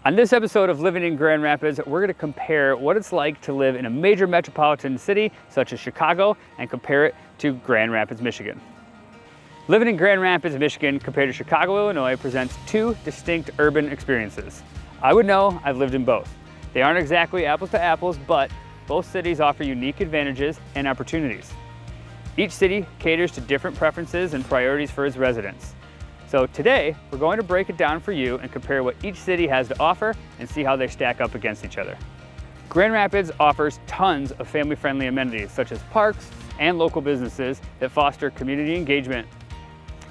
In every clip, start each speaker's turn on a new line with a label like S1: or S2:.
S1: On this episode of Living in Grand Rapids, we're going to compare what it's like to live in a major metropolitan city such as Chicago and compare it to Grand Rapids, Michigan. Living in Grand Rapids, Michigan compared to Chicago, Illinois presents two distinct urban experiences. I would know, I've lived in both. They aren't exactly apples to apples, but both cities offer unique advantages and opportunities. Each city caters to different preferences and priorities for its residents. So today, we're going to break it down for you and compare what each city has to offer and see how they stack up against each other. Grand Rapids offers tons of family-friendly amenities such as parks and local businesses that foster community engagement.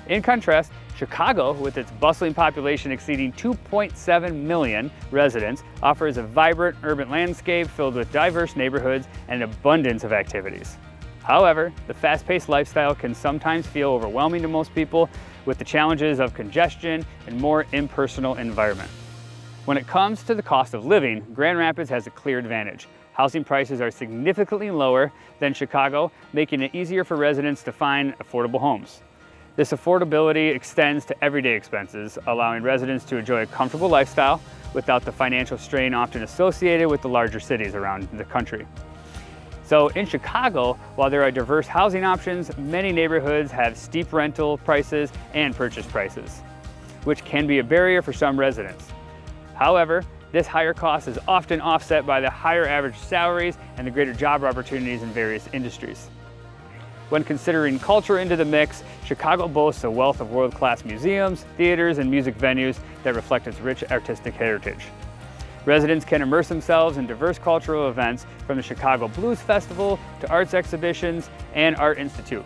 S1: In contrast, Chicago, with its bustling population exceeding 2.7 million residents, offers a vibrant urban landscape filled with diverse neighborhoods and an abundance of activities. However, the fast-paced lifestyle can sometimes feel overwhelming to most people, with the challenges of congestion and more impersonal environment. When it comes to the cost of living, Grand Rapids has a clear advantage. Housing prices are significantly lower than Chicago, making it easier for residents to find affordable homes. This affordability extends to everyday expenses, allowing residents to enjoy a comfortable lifestyle without the financial strain often associated with the larger cities around the country. So in Chicago, while there are diverse housing options, many neighborhoods have steep rental prices and purchase prices, which can be a barrier for some residents. However, this higher cost is often offset by the higher average salaries and the greater job opportunities in various industries. When considering culture into the mix, Chicago boasts a wealth of world-class museums, theaters, and music venues that reflect its rich artistic heritage. Residents can immerse themselves in diverse cultural events, from the Chicago Blues Festival to arts exhibitions and Art Institute.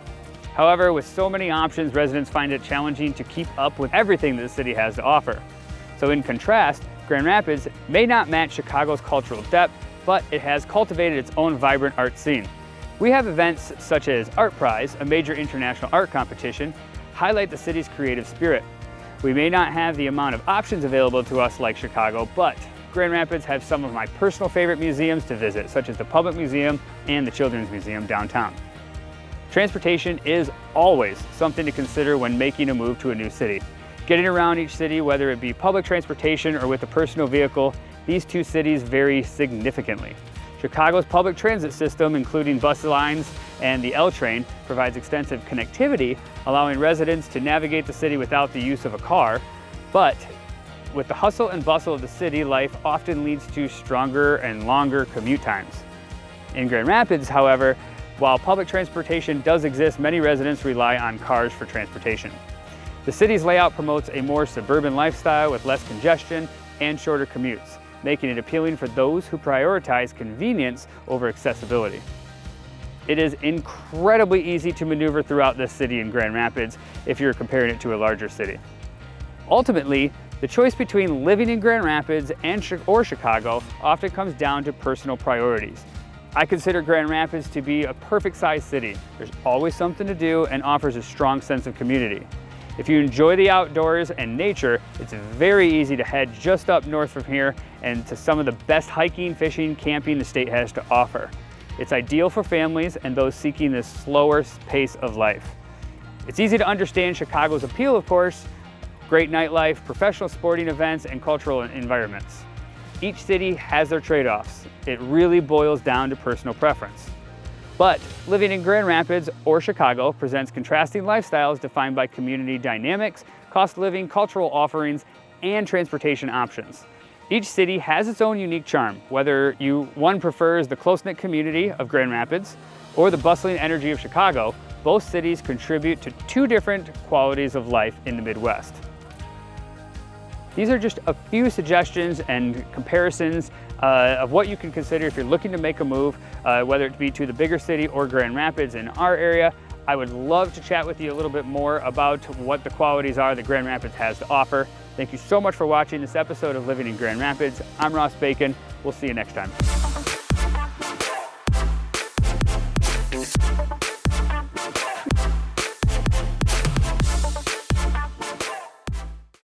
S1: However, with so many options, residents find it challenging to keep up with everything that the city has to offer. So in contrast, Grand Rapids may not match Chicago's cultural depth, but it has cultivated its own vibrant art scene. We have events such as Art Prize, a major international art competition, highlight the city's creative spirit. We may not have the amount of options available to us like Chicago, but Grand Rapids has some of my personal favorite museums to visit, such as the Public Museum and the Children's Museum downtown. Transportation is always something to consider when making a move to a new city. Getting around each city, whether it be public transportation or with a personal vehicle, these two cities vary significantly. Chicago's public transit system, including bus lines and the L train, provides extensive connectivity, allowing residents to navigate the city without the use of a car. But with the hustle and bustle of the city, life often leads to stronger and longer commute times. In Grand Rapids, however, while public transportation does exist, many residents rely on cars for transportation. The city's layout promotes a more suburban lifestyle with less congestion and shorter commutes, making it appealing for those who prioritize convenience over accessibility. It is incredibly easy to maneuver throughout this city in Grand Rapids if you're comparing it to a larger city. Ultimately, the choice between living in Grand Rapids or Chicago often comes down to personal priorities. I consider Grand Rapids to be a perfect-sized city. There's always something to do and offers a strong sense of community. If you enjoy the outdoors and nature, it's very easy to head just up north from here and to some of the best hiking, fishing, camping the state has to offer. It's ideal for families and those seeking this slower pace of life. It's easy to understand Chicago's appeal, of course: great nightlife, professional sporting events, and cultural environments. Each city has their trade-offs. It really boils down to personal preference. But living in Grand Rapids or Chicago presents contrasting lifestyles defined by community dynamics, cost of living, cultural offerings, and transportation options. Each city has its own unique charm, whether one prefers the close-knit community of Grand Rapids or the bustling energy of Chicago. Both cities contribute to two different qualities of life in the Midwest. These are just a few suggestions and comparisons of what you can consider if you're looking to make a move, whether it be to the bigger city or Grand Rapids in our area. I would love to chat with you a little bit more about what the qualities are that Grand Rapids has to offer. Thank you so much for watching this episode of Living in Grand Rapids. I'm Ross Bacon. We'll see you next time.